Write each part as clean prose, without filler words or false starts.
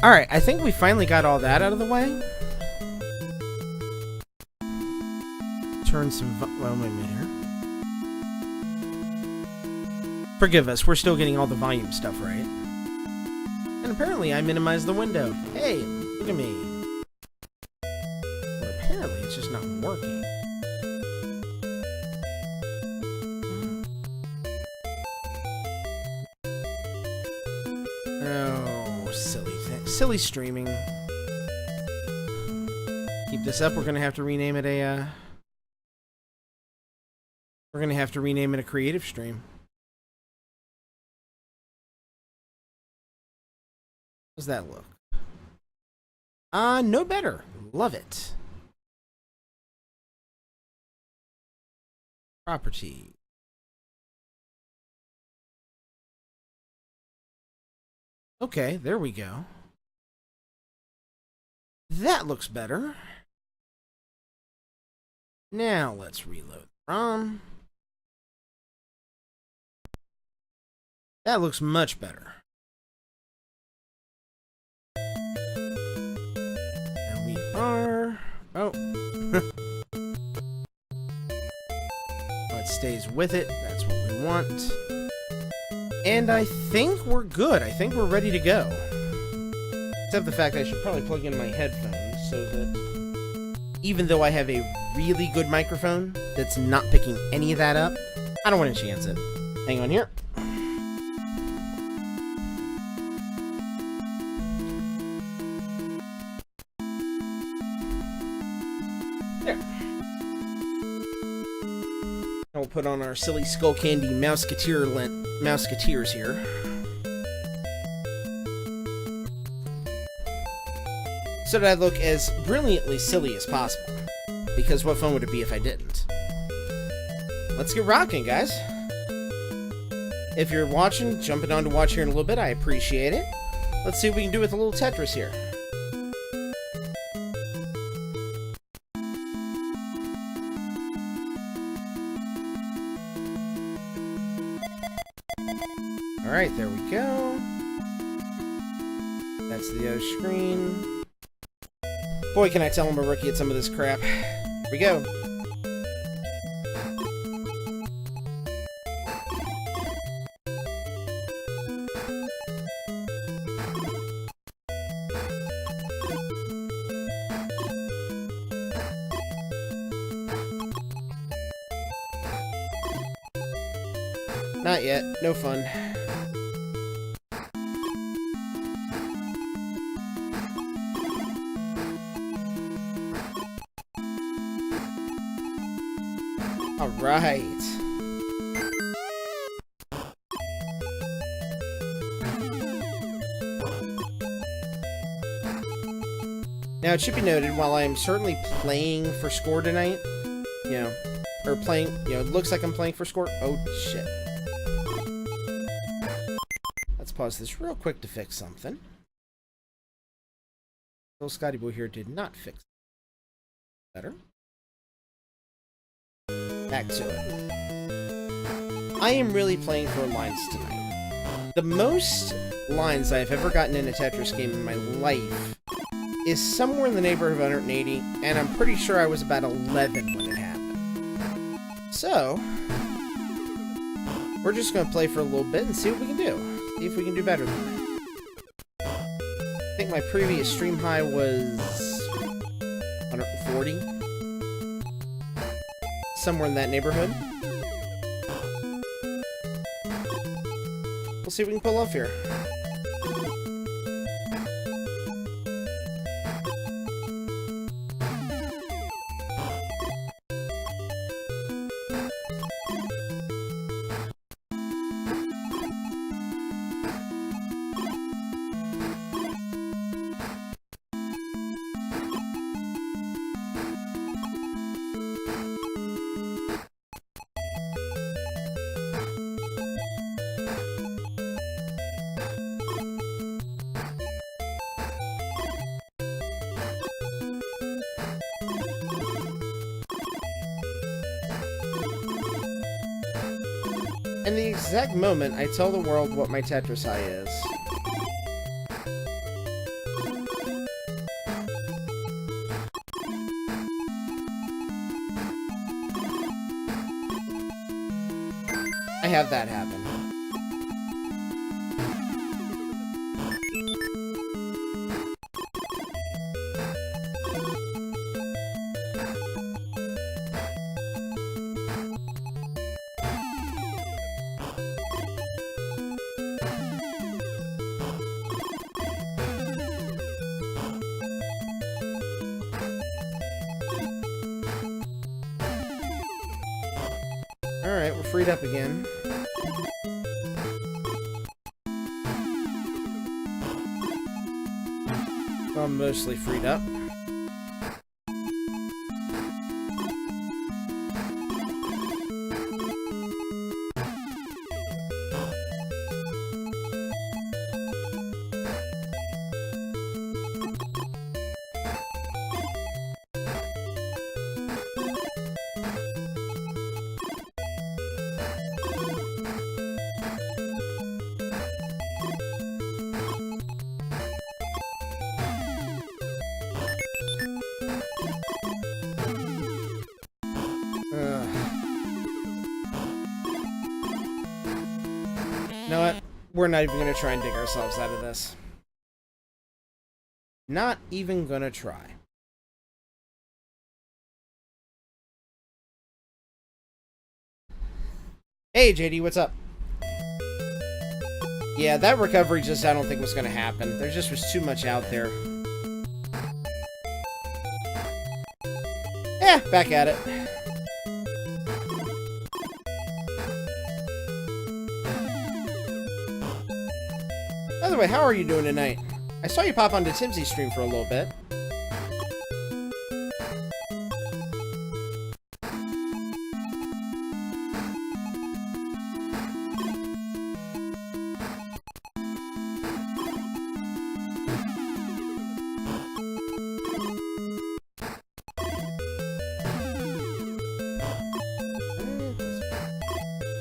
Alright, I think we finally got all that out of the way. Turn some... well, wait a minute here. Forgive us, we're still getting all the volume stuff right. And apparently I minimized the window. Hey, look at me. But apparently it's just not working. Oh, silly streaming. Keep this up, we're gonna have to rename it a, we're gonna have to rename it a creative stream. How does that look? No better. Love it. Property. Okay, there we go. That looks better. Now let's reload the ROM. That looks much better. There we are. Oh. It stays with it. That's what we want. And I think we're good. I think we're ready to go. Except the fact I should probably plug in my headphones so that even though I have a really good microphone that's not picking any of that up, I don't want to chance it. Hang on here. There. And we'll put on our silly Skull Candy Mouseketeers here. So that I look as brilliantly silly as possible. Because what fun would it be if I didn't? Let's get rocking, guys. If you're watching, jumping on to watch here in a little bit, I appreciate it. Let's see what we can do with a little Tetris here. Alright, there we go. That's the other screen. Boy, can I tell I'm a rookie at some of this crap. Here we go. Not yet. No fun. Alright. Now, it should be noted, while I am certainly playing for score tonight, you know, or playing, you know, it looks like I'm playing for score. Oh, shit. Let's pause this real quick to fix something. Little Scotty Boy here did not fix it. Better. Back to it. I am really playing for lines tonight. The most lines I've ever gotten in a Tetris game in my life is somewhere in the neighborhood of 180, and I'm pretty sure I was about 11 when it happened. So, we're just going to play for a little bit and see what we can do. See if we can do better than that. I think my previous stream high was 140. Somewhere in that neighborhood. We'll see if we can pull off here. In the exact moment I tell the world what my Tetris high is, have that happen. Alright, we're freed up again. Well, I'm mostly freed up. You know what? We're not even going to try and dig ourselves out of this. Not even going to try. Hey, JD, what's up? Yeah, that recovery just, I don't think was going to happen. There just was too much out there. Yeah, back at it. By the way, how are you doing tonight? I saw you pop onto Timsy's stream for a little bit.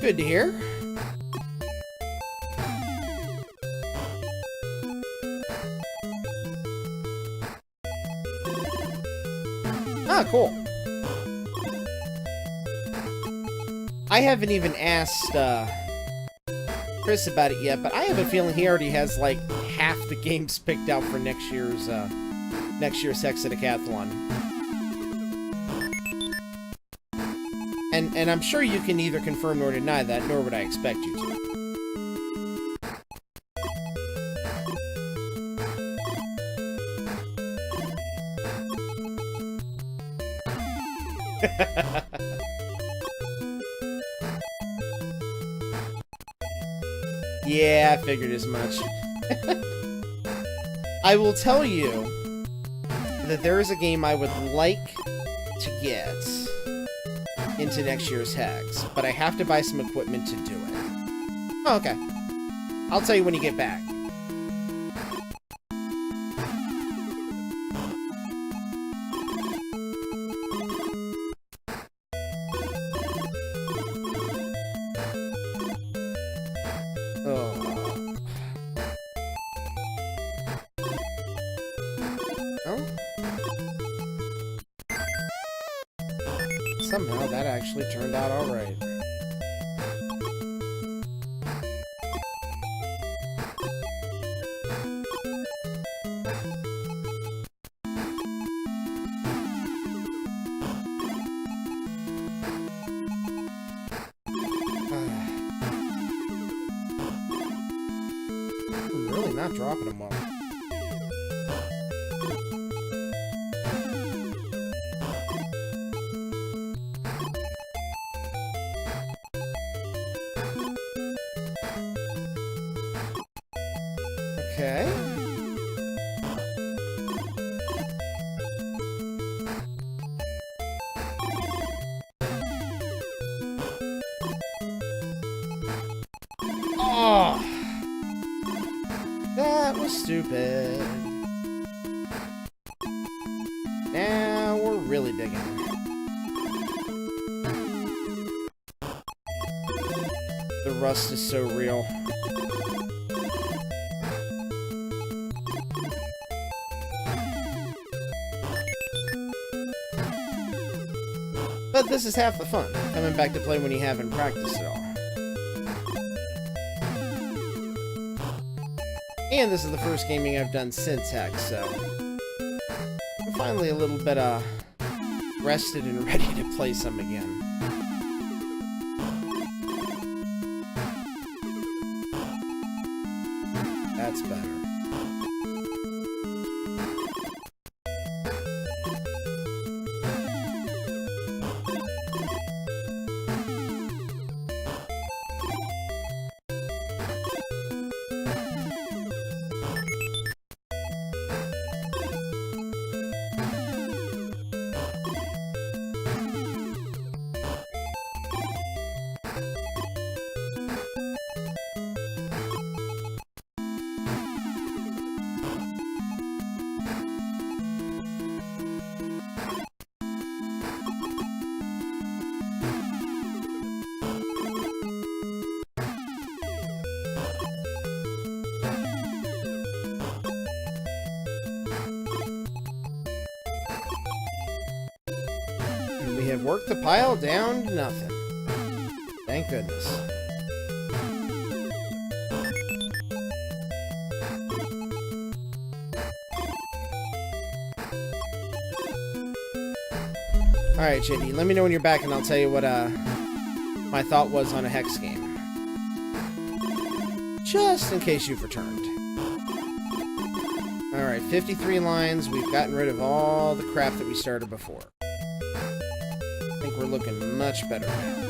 Good to hear. Ah, cool. I haven't even asked Chris about it yet, but I have a feeling he already has like half the games picked out for next year's Hexadecathlon. And I'm sure you can neither confirm nor deny that, nor would I expect you to. Yeah, I figured as much. I will tell you that there is a game I would like to get into next year's Hex, but I have to buy some equipment to do it. Oh, okay. I'll tell you when you get back. Somehow that actually turned out all right. I'm really not dropping them well. Okay. Oh, that was stupid. Now we're really digging. The rust is so real. But this is half the fun, coming back to play when you haven't practiced at all. And this is the first gaming I've done since Hex, so I'm finally a little bit rested and ready to play some again. That's better. We have worked the pile down to nothing. Thank goodness. Alright, JD, let me know when you're back and I'll tell you what my thought was on a Hex game. Just in case you've returned. Alright, 53 lines. We've gotten rid of all the crap that we started before. I think we're looking much better now.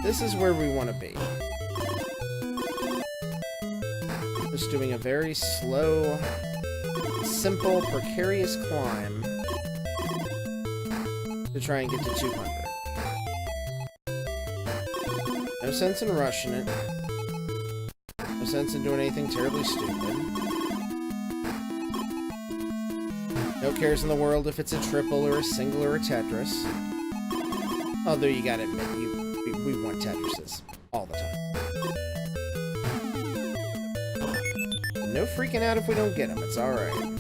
This is where we want to be. Just doing a very slow, simple, precarious climb to try and get to 200. No sense in rushing it. No sense in doing anything terribly stupid. No cares in the world if it's a triple or a single or a Tetris. Although you gotta admit, we want Tetrises all the time. No freaking out if we don't get them. It's alright.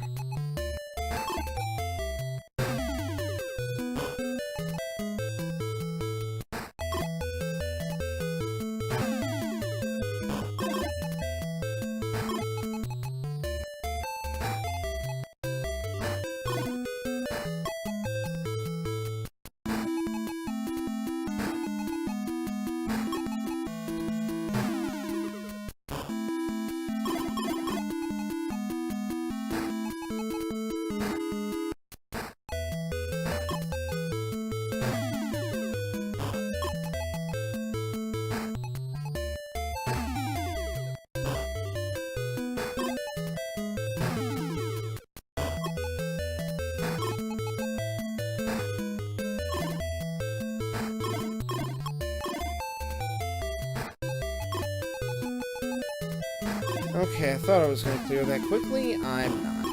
Okay, I thought I was going to clear that quickly. I'm not.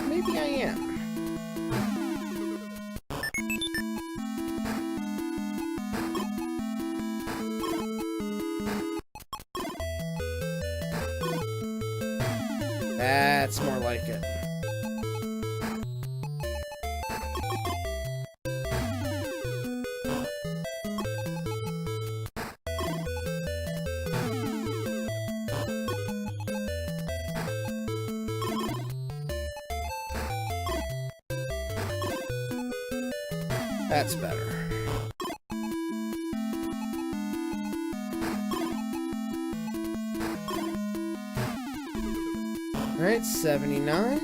Maybe I am. That's more like it. That's better. Alright, 79.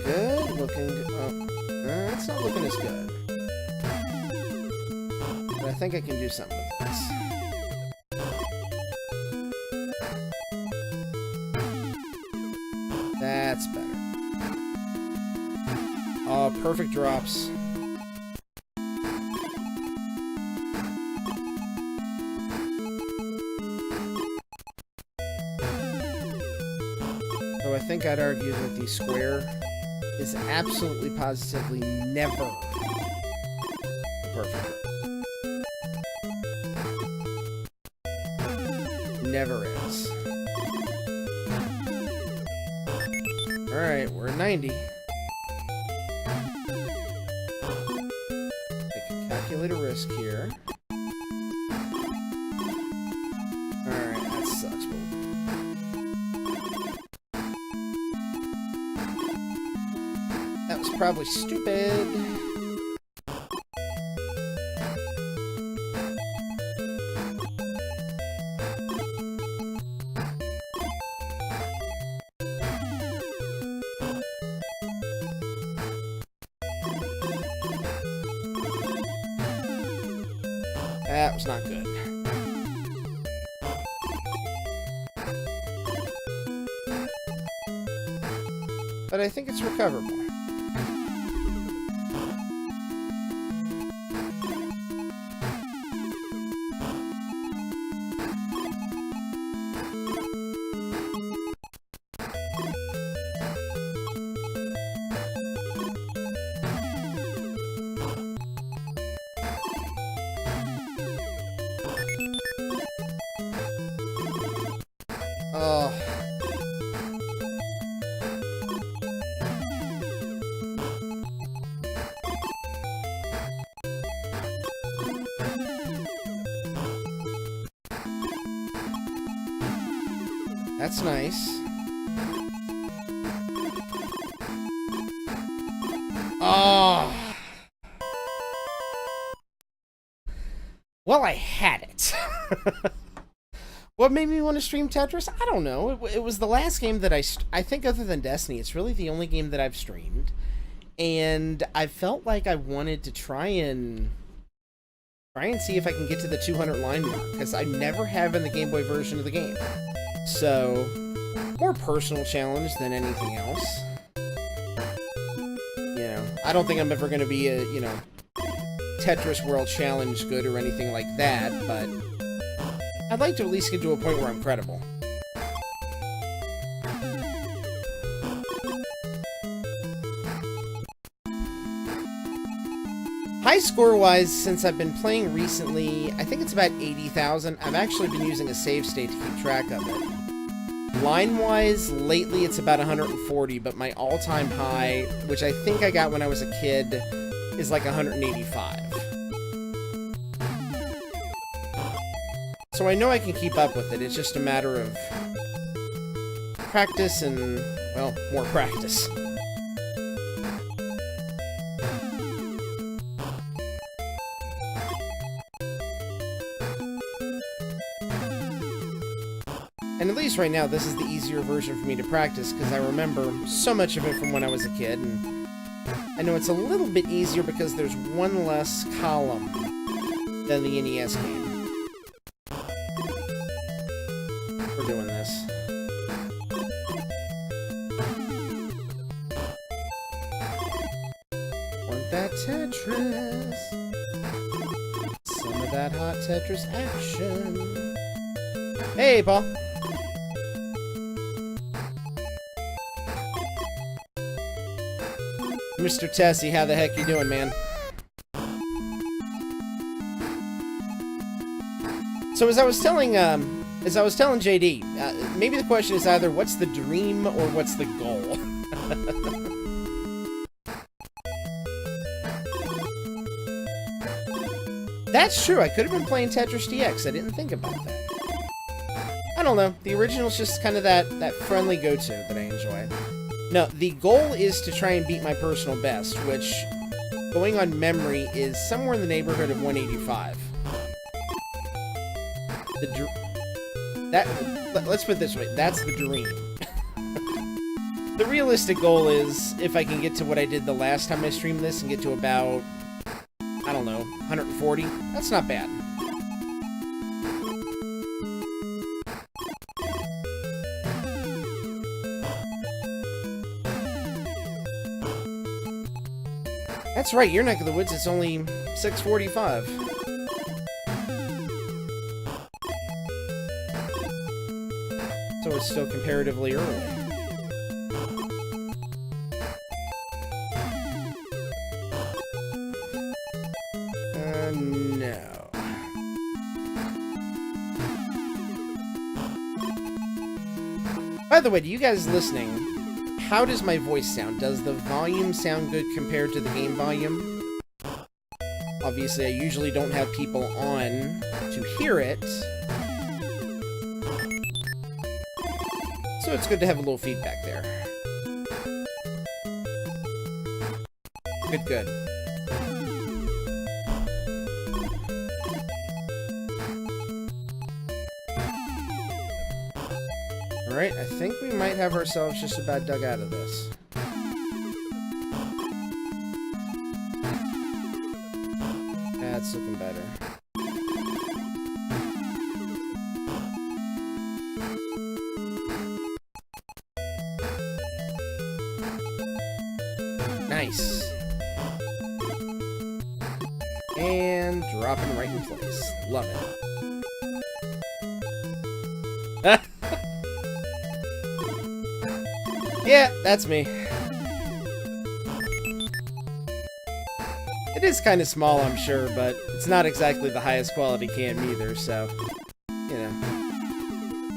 Good, looking good. Oh. It's not looking as good. But I think I can do something with this. That's better. Oh, perfect drops. So I think I'd argue that the square is absolutely positively never perfect. never is. Alright, we're at 90. I can calculate a risk here. Alright, that sucks. That was probably stupid. That was not good. But I think it's recoverable. Oh. That's nice. Oh. Well, I had it. What made me want to stream Tetris? I don't know. It was the last game that I think other than Destiny, it's really the only game that I've streamed. And I felt like I wanted to try and see if I can get to the 200 line mark, because I never have in the Game Boy version of the game. So, more personal challenge than anything else. You know, I don't think I'm ever going to be a, you know, Tetris World Challenge good or anything like that, but I'd like to at least get to a point where I'm credible. High score-wise, since I've been playing recently, I think it's about 80,000. I've actually been using a save state to keep track of it. Line-wise, lately it's about 140, but my all-time high, which I think I got when I was a kid, is like 185. So I know I can keep up with it, it's just a matter of practice and, well, more practice. And at least right now, this is the easier version for me to practice, because I remember so much of it from when I was a kid, and I know it's a little bit easier because there's one less column than the NES game. We're doing this. Want that Tetris? Some of that hot Tetris action. Hey, Paul. Mr. Tessie, how the heck you doing, man? So as I was telling JD, maybe the question is either what's the dream or what's the goal? That's true, I could have been playing Tetris DX, I didn't think about that. I don't know, the original's just kind of that friendly go-to that I enjoy. No, the goal is to try and beat my personal best, which, going on memory, is somewhere in the neighborhood of 185. Let's put it this way, that's the dream. The realistic goal is, if I can get to what I did the last time I streamed this and get to about, I don't know, 140, that's not bad. That's right, your neck of the woods, it's only 6:45. So it's still comparatively early. No. By the way, to you guys listening, how does my voice sound? Does the volume sound good compared to the game volume? Obviously, I usually don't have people on to hear it. So it's good to have a little feedback there. Good, good. Alright, I think we might have ourselves just about dug out of this. That's looking better. Nice. And dropping right in place. Love it. Yeah, that's me. It is kind of small, I'm sure, but it's not exactly the highest quality cam either, so, you know,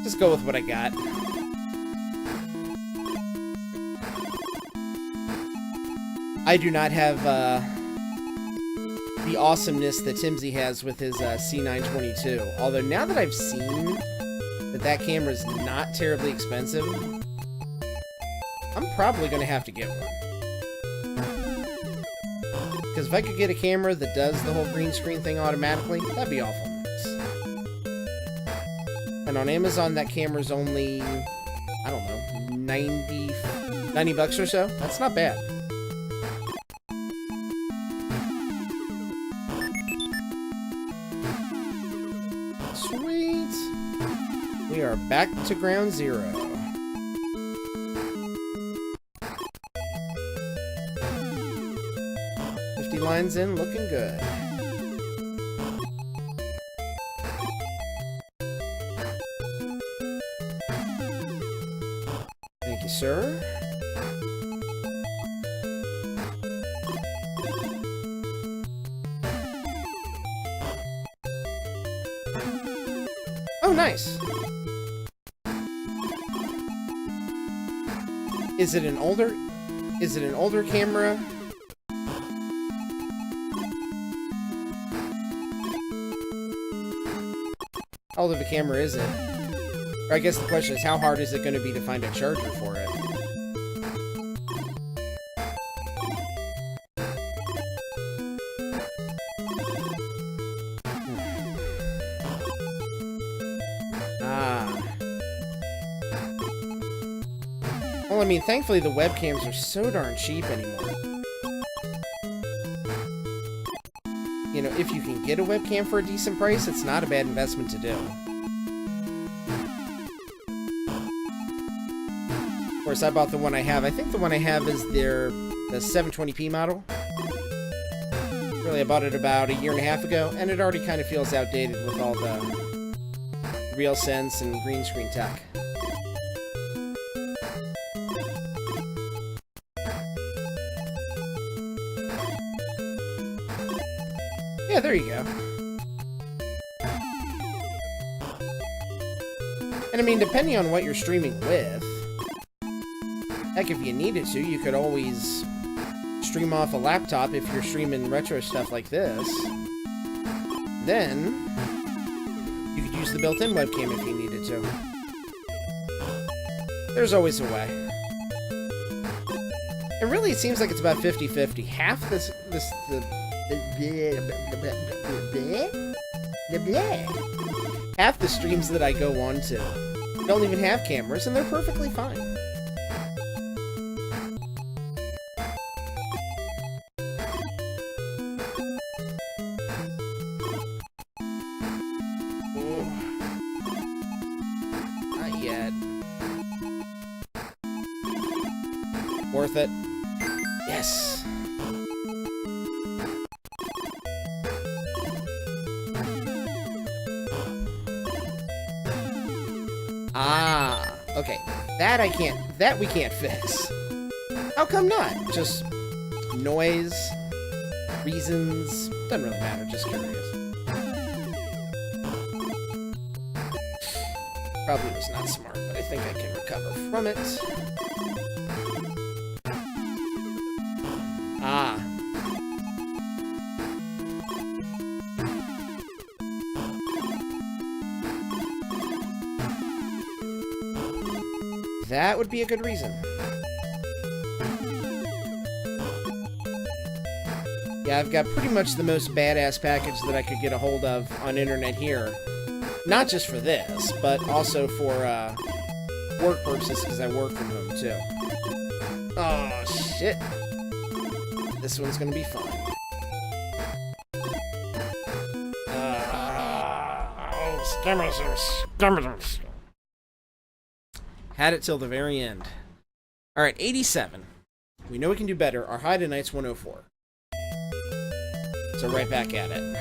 just go with what I got. I do not have the awesomeness that Timsy has with his C922, although now that I've seen that that camera is not terribly expensive, I'm probably going to have to get one. Because if I could get a camera that does the whole green screen thing automatically, that'd be awful nice. And on Amazon, that camera's only, I don't know, 90 bucks or so? That's not bad. Sweet. We are back to ground zero. Lines in, looking good. Thank you, sir. Oh, nice. Is it an older camera? How old of a camera is it? Or I guess the question is, how hard is it going to be to find a charger for it? Ah. Well, I mean, thankfully the webcams are so darn cheap anymore. You know, if you can get a webcam for a decent price, it's not a bad investment to do. Of course, I bought the one I have. I think the one I have is the 720p model. Really, I bought it about a year and a half ago, and it already kind of feels outdated with all the RealSense and green screen tech. Yeah, there you go. And I mean, depending on what you're streaming with, heck, if you needed to, you could always stream off a laptop if you're streaming retro stuff like this. Then, you could use the built-in webcam if you needed to. There's always a way. And really, it seems like it's about 50-50. Half half the streams that I go on to don't even have cameras, and they're perfectly fine. Not yet. Worth it. Yes. Ah, okay. That we can't fix. How come not? Just noise, reasons, doesn't really matter, just curious. Probably was not smart, but I think I can recover from it. Ah. That would be a good reason. Yeah, I've got pretty much the most badass package that I could get a hold of on internet here. Not just for this, but also for work purposes, because I work from home too. Oh, shit. This one's gonna be fun. Had it till the very end. Alright, 87. We know we can do better. Our high tonight's 104. So right back at it.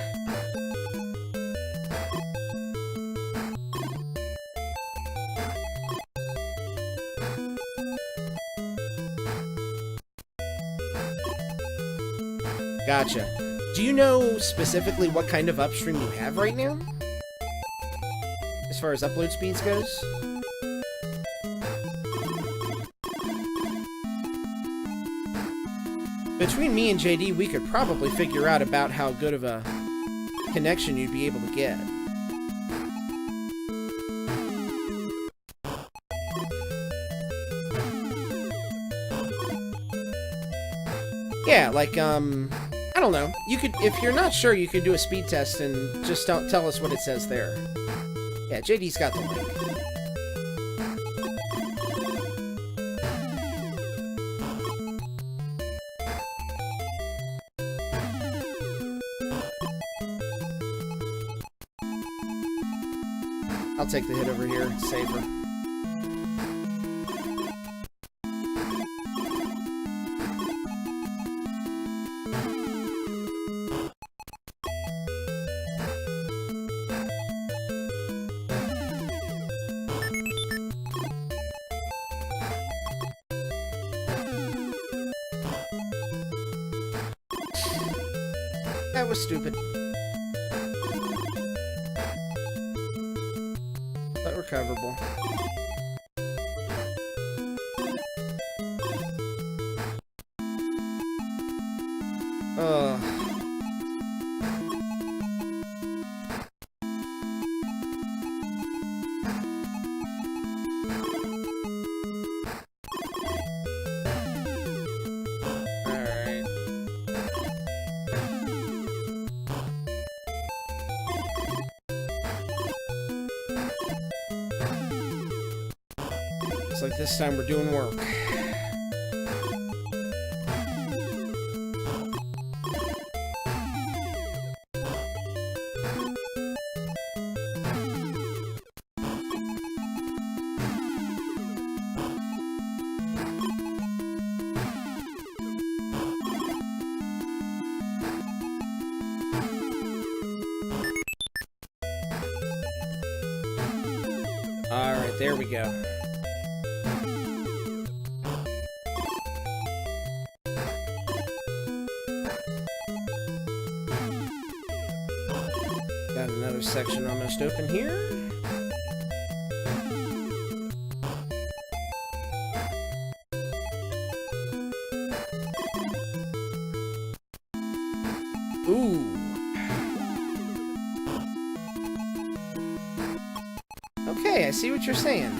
Gotcha. Do you know specifically what kind of upstream you have right now? As far as upload speeds goes? Between me and JD, we could probably figure out about how good of a connection you'd be able to get. Yeah, like, I don't know. You could, if you're not sure, you could do a speed test and just tell us what it says there. Yeah, JD's got the link. I'll take the hit over here. It's safer. That was stupid. But recoverable. Ugh. Looks like this time we're doing work. All right, there we go. Got another section almost open here. Ooh. Okay, I see what you're saying.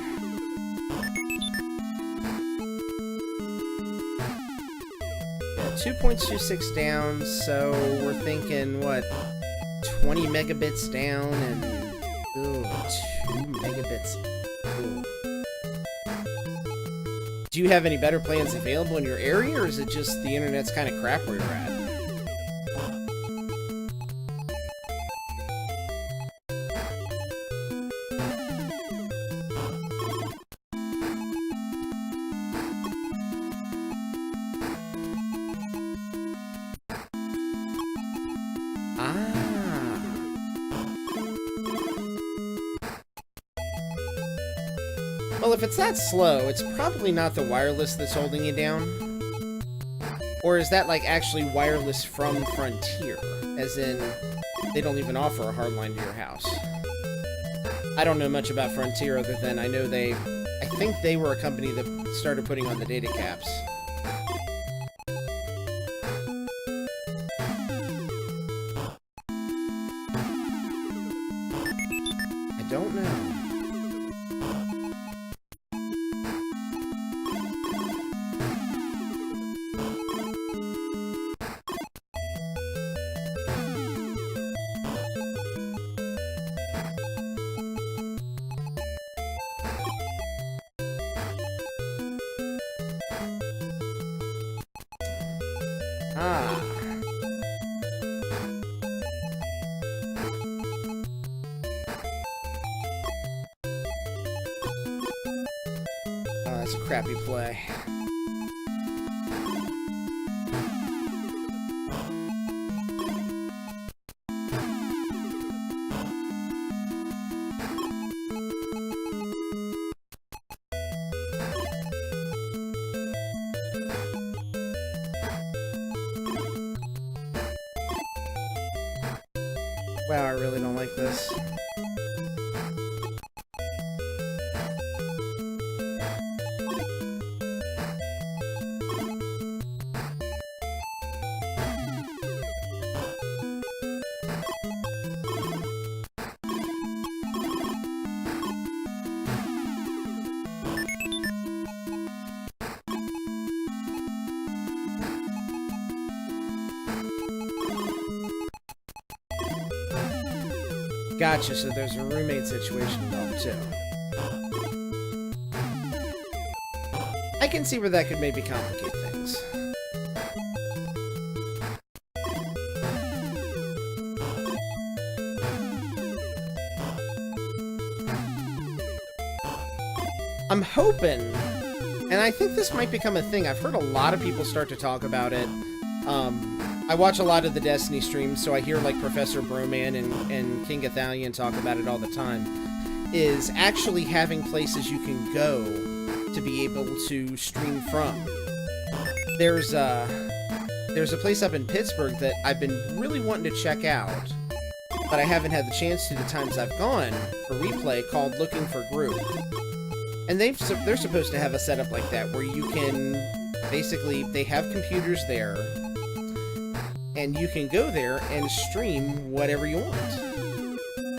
Yeah, 2.26 down, so we're thinking, what, 20 megabits down and, ooh, 2 megabits. Ooh. Do you have any better plans available in your area, or is it just the internet's kind of crap where you're at? Well, if it's that slow, it's probably not the wireless that's holding you down. Or is that, like, actually wireless from Frontier? As in, they don't even offer a hard line to your house. I don't know much about Frontier other than I know I think they were a company that started putting on the data caps. I don't know. Ah. Oh, that's a crappy play. Wow, I really don't like this. Gotcha, so there's a roommate situation involved, too. I can see where that could maybe complicate things. I'm hoping, and I think this might become a thing. I've heard a lot of people start to talk about it. I watch a lot of the Destiny streams, so I hear like Professor Broman and King Athalion talk about it all the time, is actually having places you can go to be able to stream from. There's a place up in Pittsburgh that I've been really wanting to check out, but I haven't had the chance to the times I've gone for replay, called Looking for Group. And they're supposed to have a setup like that where you can, basically, they have computers there, and you can go there and stream whatever you want.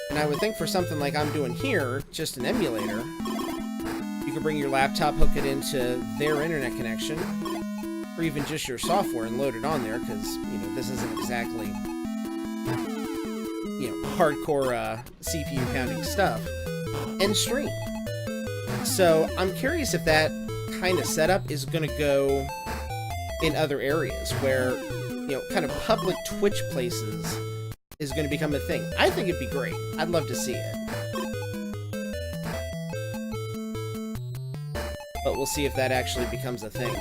And I would think for something like I'm doing here, just an emulator, you can bring your laptop, hook it into their internet connection, or even just your software and load it on there, because, you know, this isn't exactly, you know, hardcore CPU pounding stuff, and stream. So I'm curious if that kind of setup is going to go in other areas where, you know, kind of public Twitch places is going to become a thing. I think it'd be great. I'd love to see it. But we'll see if that actually becomes a thing.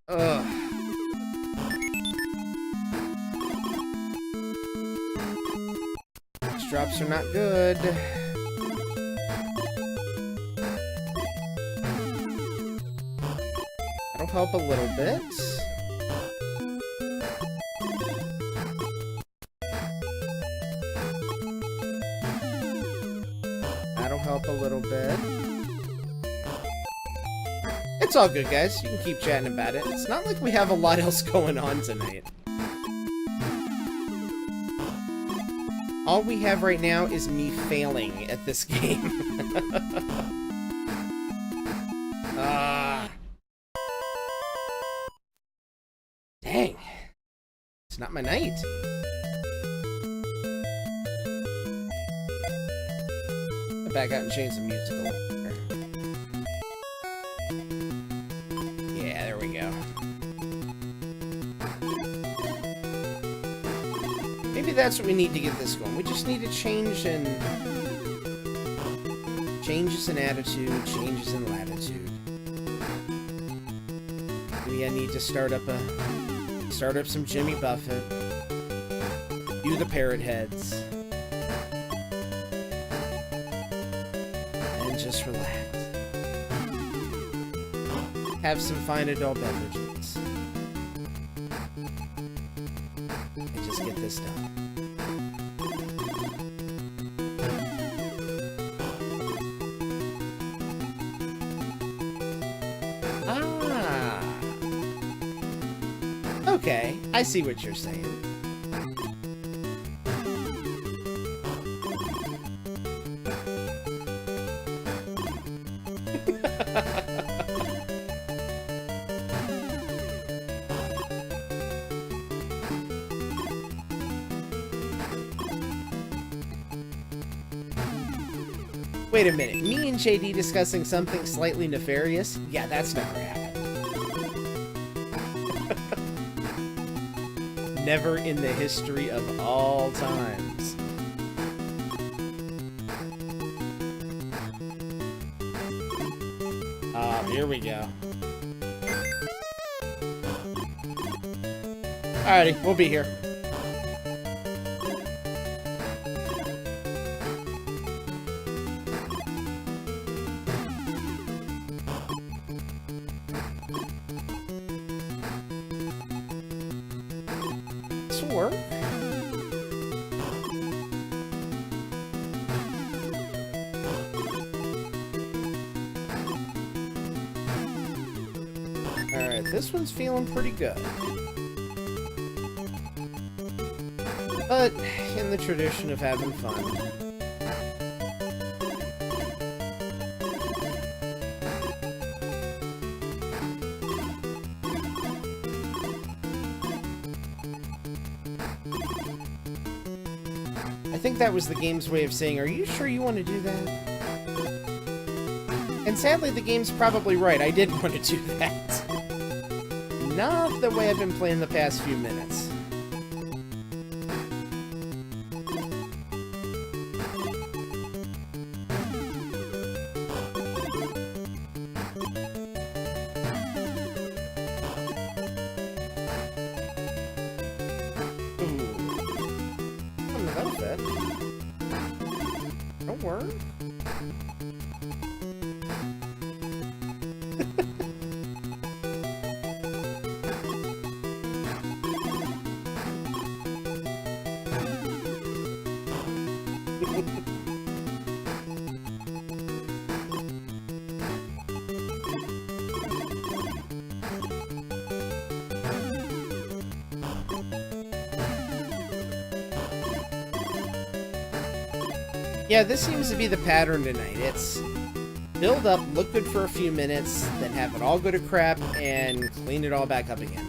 Ugh. These drops are not good. That'll help a little bit. That'll help a little bit. It's all good, guys. You can keep chatting about it. It's not like we have a lot else going on tonight. All we have right now is me failing at this game. Dang. It's not my night. I'll back out and change the music a little bit. Yeah, there we go. Maybe that's what we need to get this going. We just need a change in... changes in attitude, changes in latitude. Maybe I need to start up some Jimmy Buffett. Do the parrot heads. And just relax. have some fine adult beverages. And just get this done. Ah. Okay, I see what you're saying. Wait a minute, me and JD discussing something slightly nefarious? Yeah, that's never happened. Never in the history of all times. Here we go. Alrighty, we'll be here. This will work. Alright, this one's feeling pretty good. But in the tradition of having fun. I think that was the game's way of saying, are you sure you want to do that? And sadly, the game's probably right. I didn't want to do that. Not the way I've been playing the past few minutes. Don't worry. Yeah, this seems to be the pattern tonight. It's build up, look good for a few minutes, then have it all go to crap, and clean it all back up again.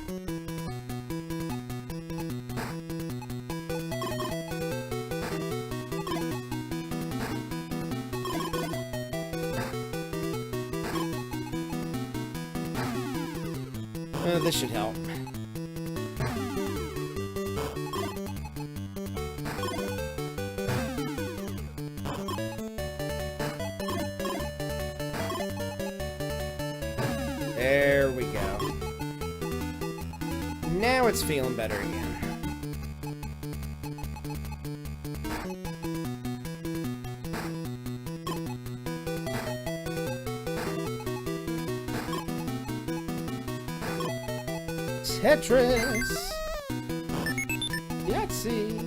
This should help. There we go. Now it's feeling better again. Tetris! Yahtzee!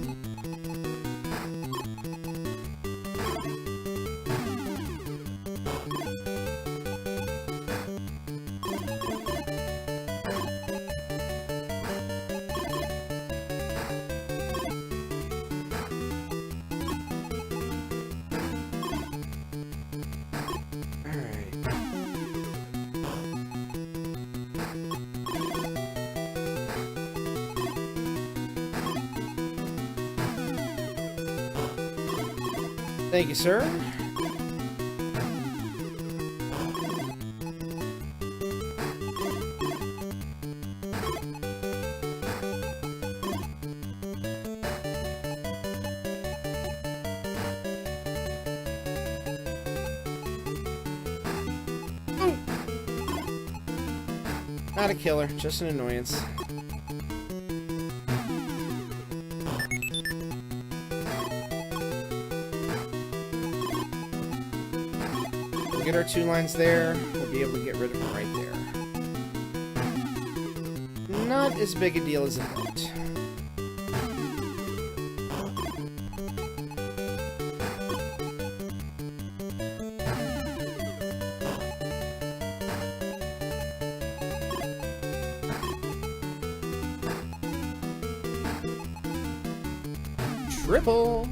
Thank you, sir. Ooh. Not a killer, just an annoyance. Get our 2 lines there, we'll be able to get rid of them right there. not as big a deal as it looked. Triple!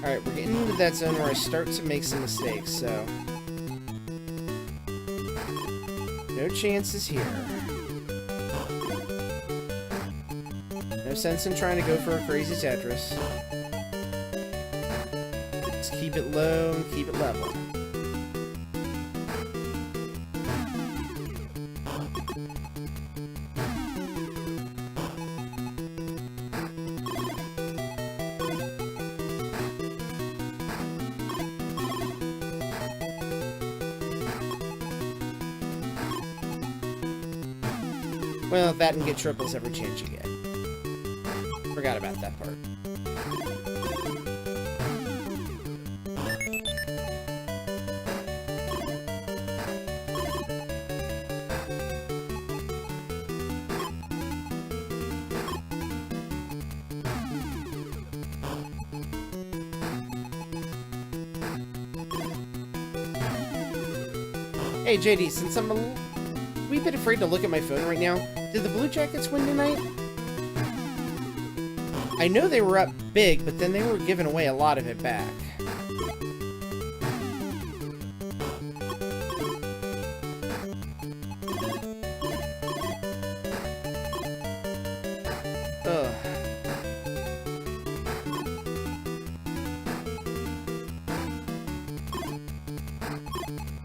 Alright, we're getting into that zone where I start to make some mistakes, so... no chances here. No sense in trying to go for a crazy Tetris. Just keep it low and keep it level. Well, that and get triples every chance you get. Forgot about that part. Hey JD, since I'm a wee bit afraid to look at my phone right now, did the Blue Jackets win tonight? I know they were up big, but then they were giving away a lot of it back. Ugh.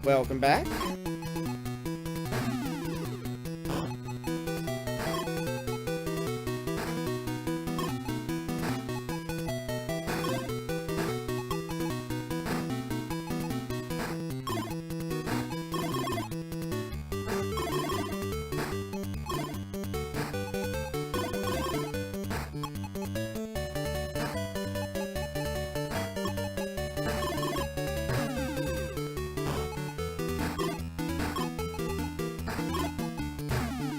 Welcome back.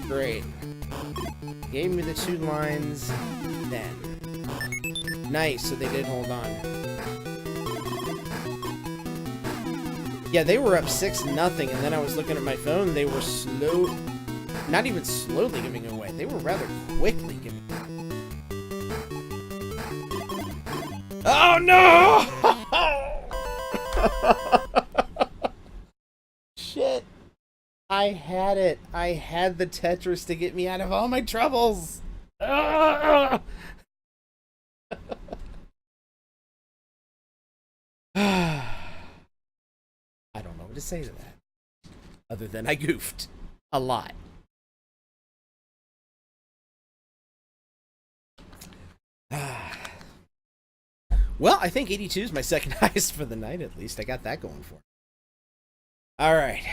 Great. Gave me the 2 lines then. Nice, so they did hold on. Yeah, they were up 6-0, and then I was looking at my phone, they were slow... not even slowly giving it away. They were rather quickly giving it away. Oh, no! Shit. I had it. I had the Tetris to get me out of all my troubles. I don't know what to say to that. Other than I goofed. A lot. Well, I think 82 is my second highest for the night, at least. I got that going for me. All right.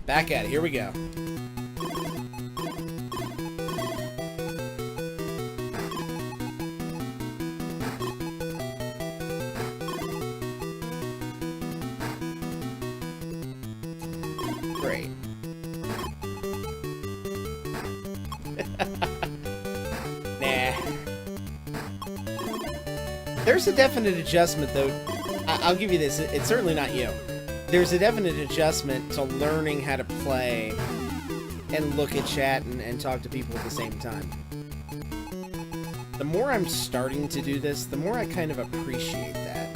Back at it. Here we go. Great. Nah. There's a definite adjustment, though. I'll give you this. It's certainly not you. There's a definite adjustment to learning how to play and look at chat and talk to people at the same time. The more I'm starting to do this, the more I kind of appreciate that.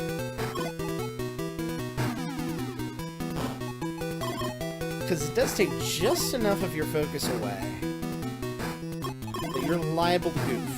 Because it does take just enough of your focus away that you're liable to goof.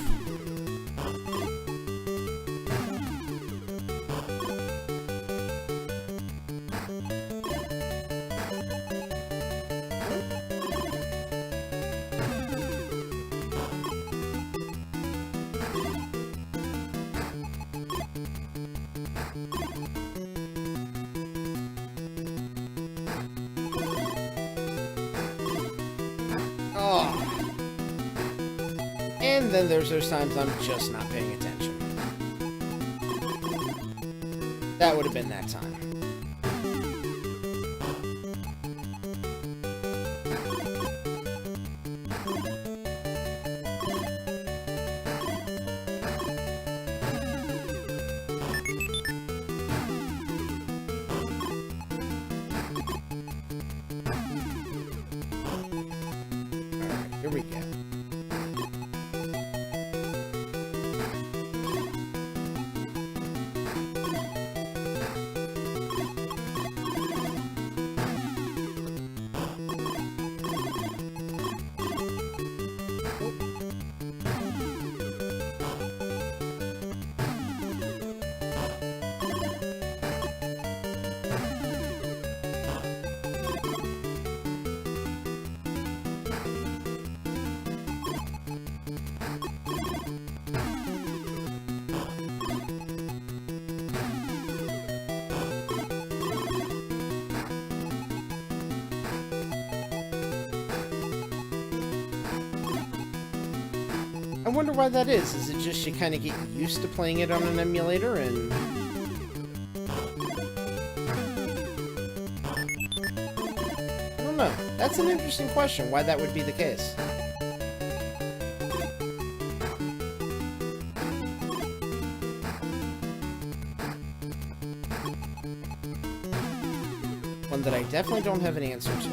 And then there's those times I'm just not paying attention. That would have been that time. Alright, here we go. I wonder why that is. Is it just you kind of get used to playing it on an emulator and... I don't know. That's an interesting question, why that would be the case. One that I definitely don't have an answer to.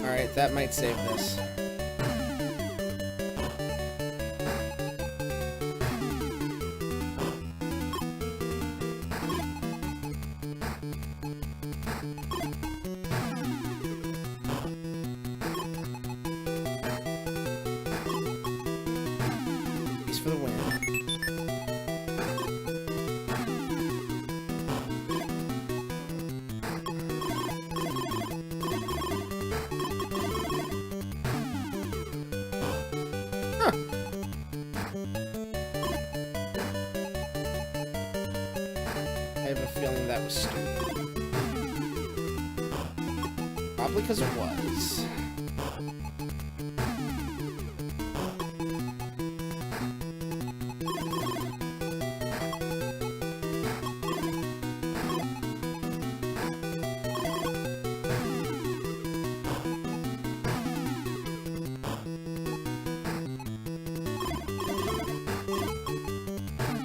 Alright, that might save this. Peace for the win. I have a feeling that was stupid. Probably because it was.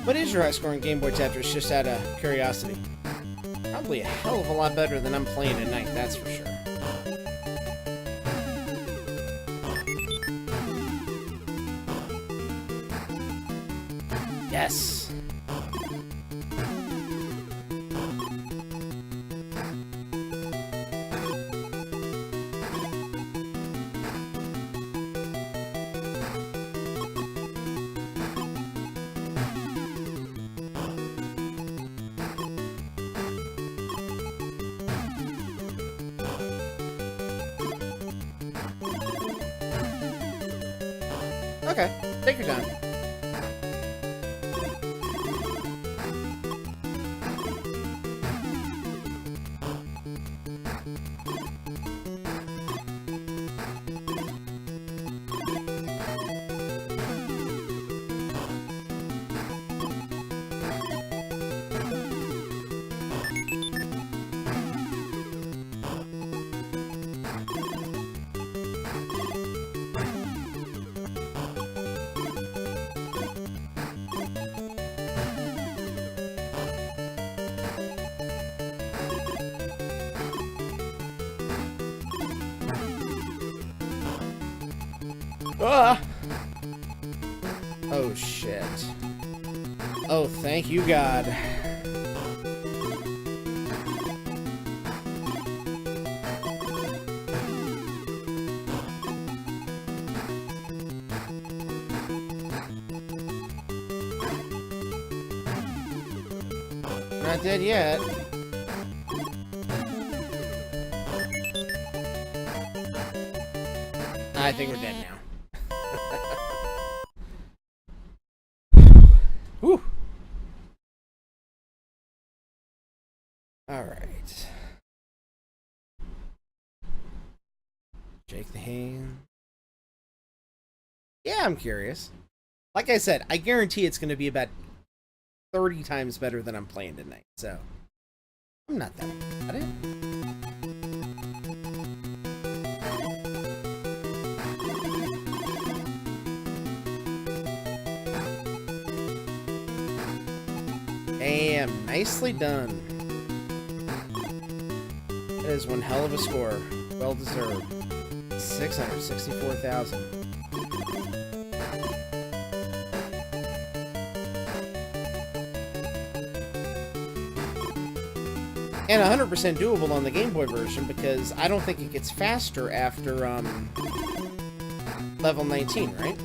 What is your high score in Game Boy Tetris, just out of curiosity? Probably a hell of a lot better than I'm playing tonight, that's for sure. Yes! Okay, take your time. Ah! Oh, shit. Oh, thank you, God. Not dead yet. I think we're dead now. Shake the hand. Yeah, I'm curious. Like I said, I guarantee it's going to be about 30 times better than I'm playing tonight, so I'm not that mad at it. Damn, nicely done. That is one hell of a score. Well deserved. 664,000. And 100% doable on the Game Boy version because I don't think it gets faster after level 19, right?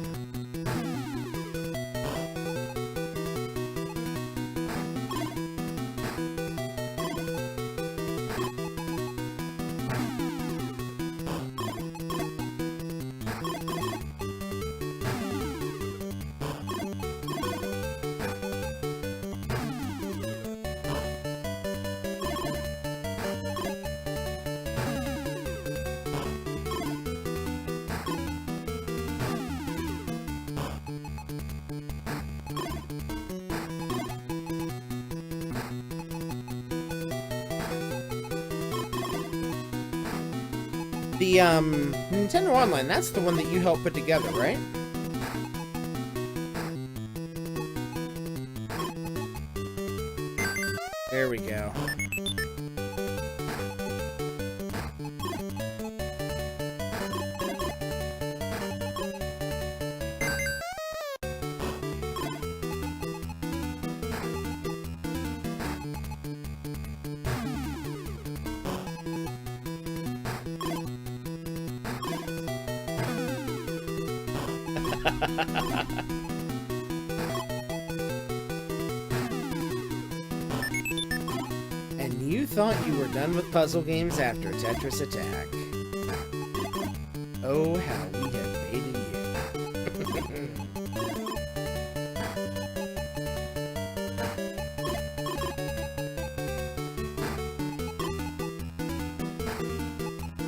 The Nintendo Online, that's the one that you helped put together, right? There we go. And you thought you were done with puzzle games after Tetris Attack. Oh, how we have baited you.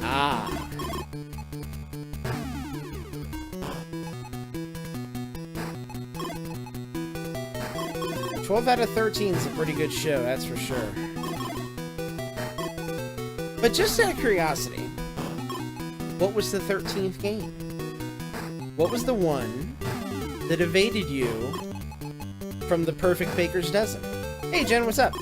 Ah. 12 out of 13 is a pretty good show, that's for sure. But just out of curiosity, what was the 13th game? What was the one that evaded you from the perfect baker's dozen? Hey, Jen, what's up?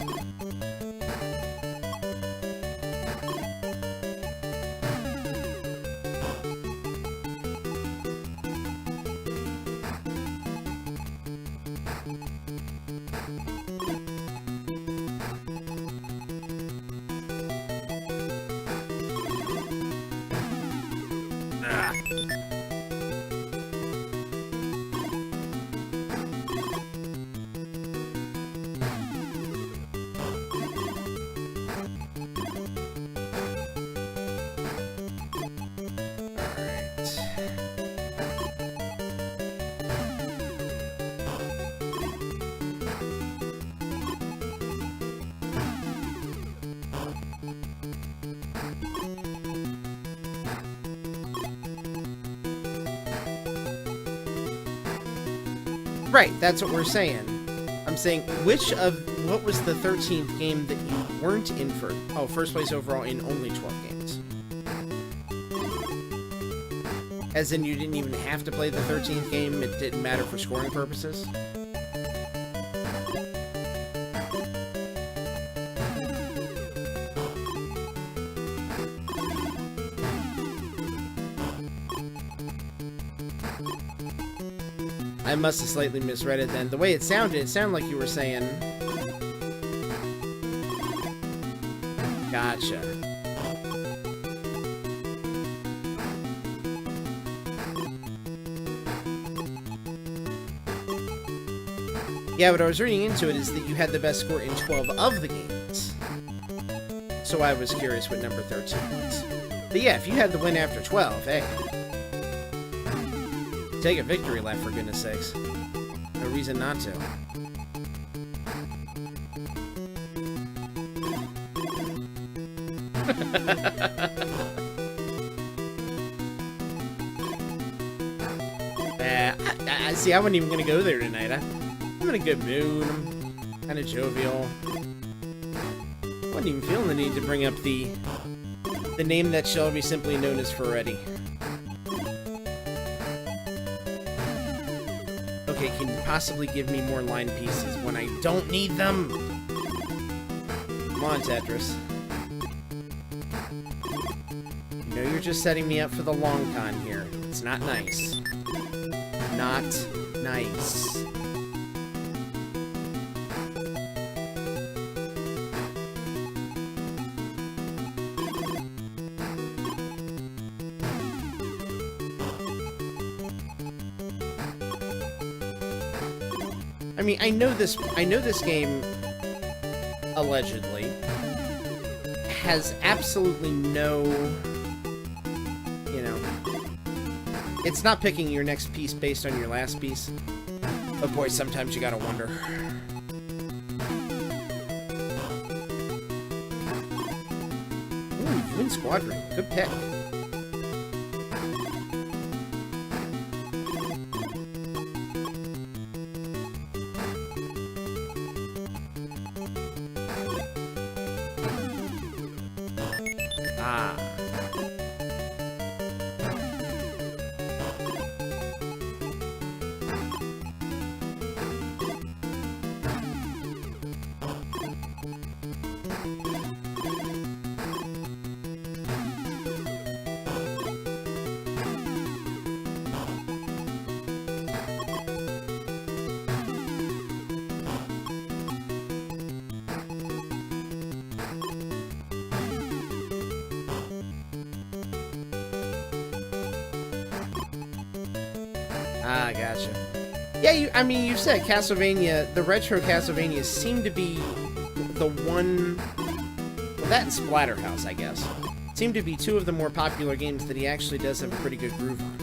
Right, that's what we're saying. I'm saying, what was the 13th game that you weren't in for? Oh, first place overall in only 12 games. As in, you didn't even have to play the 13th game, it didn't matter for scoring purposes? I must have slightly misread it then. The way it sounded like you were saying... Gotcha. Yeah, what I was reading into it is that you had the best score in 12 of the games. So I was curious what number 13 was. But yeah, if you had the win after 12, hey... Take a victory lap, for goodness sakes. No reason not to. I see, I wasn't even gonna go there tonight. I'm in a good mood. I'm kind of jovial. Wasn't even feeling the need to bring up the name that shall be simply known as Ferretti. Okay, can you possibly give me more line pieces when I don't need them? Come on, Tetris. You know you're just setting me up for the long con here. It's not nice. Not nice. I mean, I know this game, allegedly, has absolutely no, you know, it's not picking your next piece based on your last piece. But boy, sometimes you gotta wonder. Ooh, Twin Squadron. Good pick. Ah. Ah, gotcha. Yeah, I mean, you said Castlevania, the retro Castlevanias seem to be the one, well, that and Splatterhouse, I guess, seem to be two of the more popular games that he actually does have a pretty good groove on.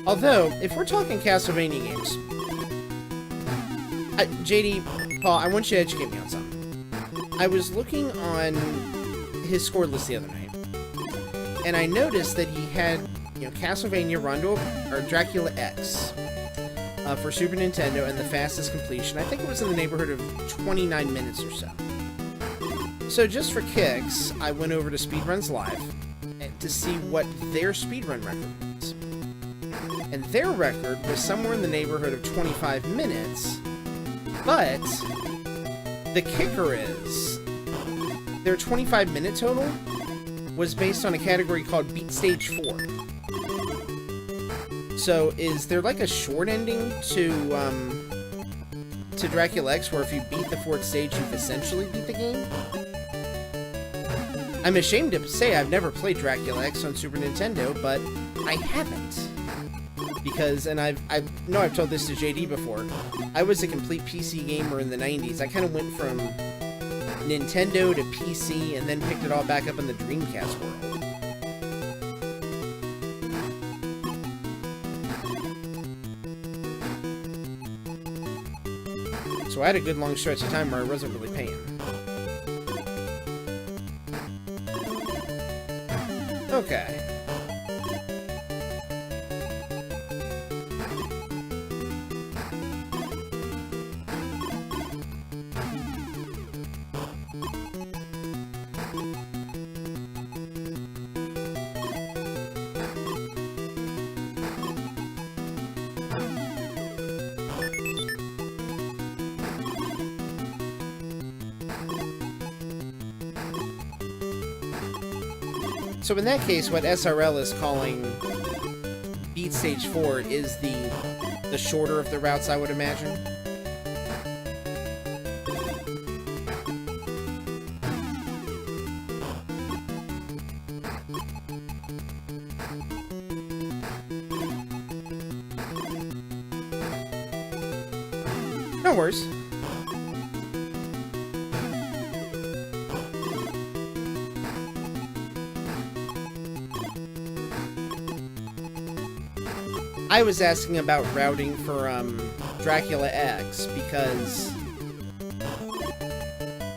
Although, if we're talking Castlevania games, JD, Paul, I want you to educate me on something. I was looking on his score list the other night, and I noticed that he had, you know, Castlevania Rondo or Dracula X for Super Nintendo and the fastest completion. I think it was in the neighborhood of 29 minutes or so. So just for kicks, I went over to Speedruns Live to see what their speedrun record was. And their record was somewhere in the neighborhood of 25 minutes, but the kicker is their 25-minute total was based on a category called Beat Stage 4. So is there like a short ending to Dracula X where if you beat the fourth stage, you've essentially beat the game? I'm ashamed to say I've never played Dracula X on Super Nintendo, but I haven't. Because, and I've told this to JD before, I was a complete PC gamer in the 90s. I kind of went from Nintendo to PC and then picked it all back up in the Dreamcast world. So I had a good long stretch of time where I wasn't really paying. Okay. So in that case, what SRL is calling Beat Stage 4 is the shorter of the routes, I would imagine. No worries. I was asking about routing for Dracula X because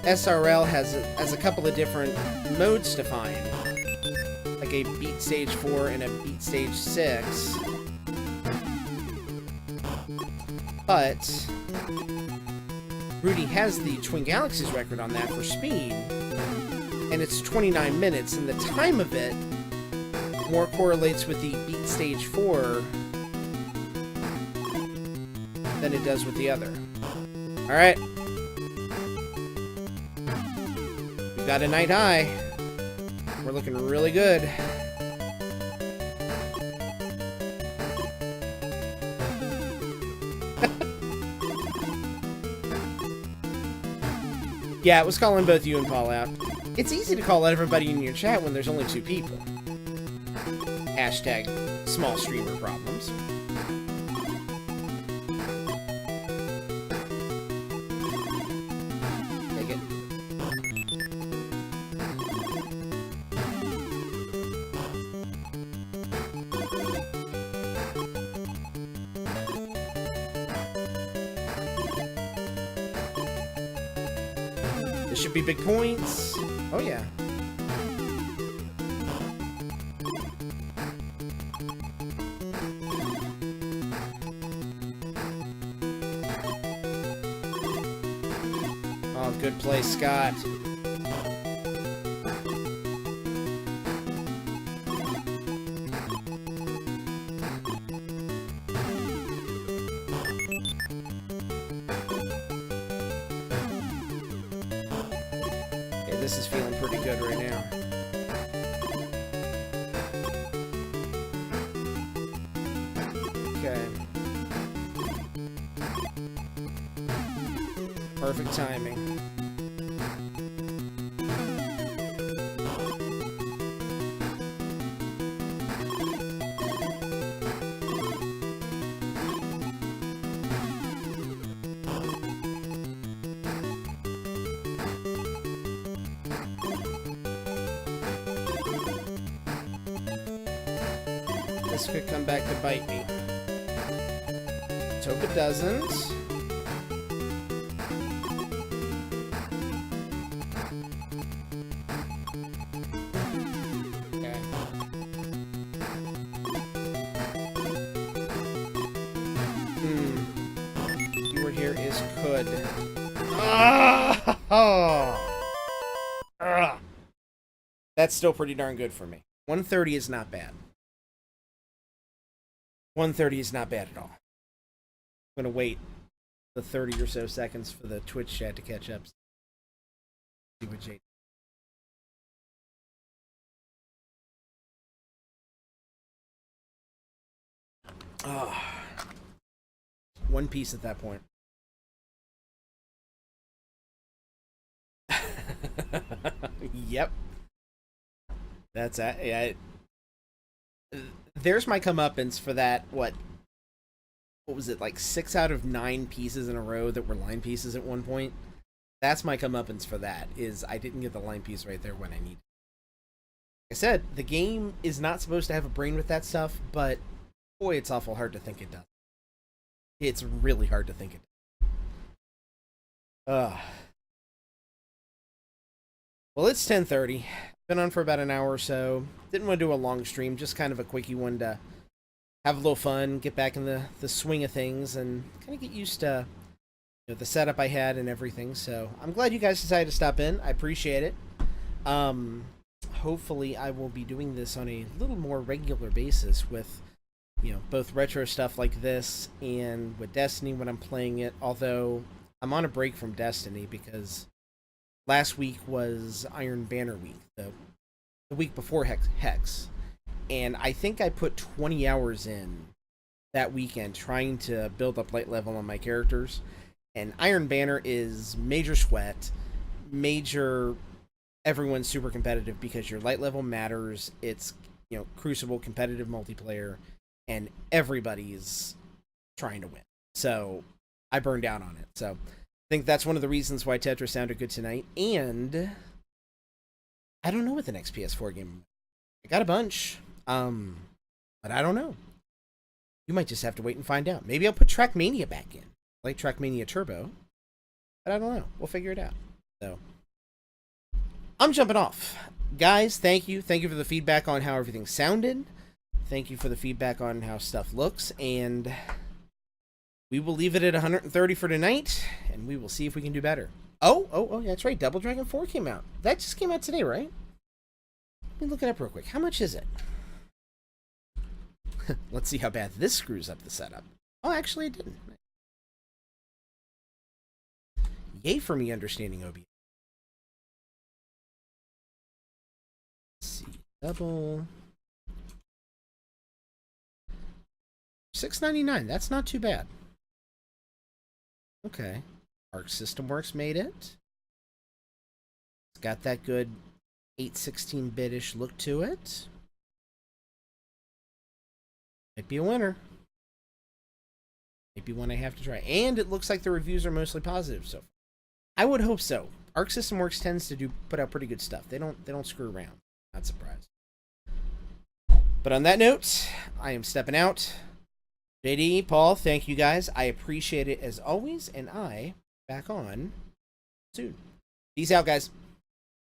SRL has a couple of different modes to find, like a Beat Stage 4 and a Beat Stage 6. But Rudy has the Twin Galaxies record on that for speed, and it's 29 minutes, and the time of it more correlates with the Beat Stage 4 than it does with the other. Alright. We've got a night high. We're looking really good. Yeah, it was calling both you and Paul out. It's easy to call everybody in your chat when there's only 2 people. Hashtag small streamer problems. Take it. This should be big points. Oh yeah. Oh, good play, Scott. Okay, this is feeling pretty good right now. Okay. Perfect timing. This could come back to bite me. Let's hope it doesn't. Okay. Keyword here is could. That's still pretty darn good for me. 130 is not bad. 130 is not bad at all. I'm going to wait the 30 or so seconds for the Twitch chat to catch up. See what Jade. One piece at that point. Yep. That's it. Yeah. There's my comeuppance for that. What was it, like 6 out of 9 pieces in a row that were line pieces at one point? That's my comeuppance for that, is I didn't get the line piece right there when I needed. Like I said, the game is not supposed to have a brain with that stuff, but boy, it's awful hard to think it does. It's really hard to think it does. Well, it's 10:30. Been on for about an hour or so. Didn't want to do a long stream, just kind of a quickie one to have a little fun, get back in the swing of things, and kind of get used to the setup I had and everything. So I'm glad you guys decided to stop in. I appreciate it. Hopefully I will be doing this on a little more regular basis with both retro stuff like this and with Destiny when I'm playing it. Although I'm on a break from Destiny because last week was Iron Banner week, the week before Hex. And I think I put 20 hours in that weekend trying to build up light level on my characters. And Iron Banner is major sweat, major everyone's super competitive because your light level matters. It's, Crucible competitive multiplayer, and everybody's trying to win. So I burned out on it. So I think that's one of the reasons why Tetris sounded good tonight. And I don't know what the next PS4 game. I got a bunch. But I don't know. You might just have to wait and find out. Maybe I'll put Trackmania back in. I like Trackmania Turbo. But I don't know. We'll figure it out. So I'm jumping off. Guys, thank you. Thank you for the feedback on how everything sounded. Thank you for the feedback on how stuff looks. And we will leave it at 130 for tonight, and we will see if we can do better. Oh, that's right. Double Dragon 4 came out. That just came out today, right? Let me look it up real quick. How much is it? Let's see how bad this screws up the setup. Oh, actually, it didn't. Yay for me understanding OBS. Let's see. Double. $6.99. That's not too bad. Okay. Arc System Works made it. It's got that good 816-bit-ish look to it. Might be a winner. Might be one I have to try. And it looks like the reviews are mostly positive, so I would hope so. Arc System Works tends to put out pretty good stuff. They don't screw around. Not surprised. But on that note, I am stepping out. JD, Paul, thank you guys. I appreciate it as always, and I back on soon. Peace out, guys.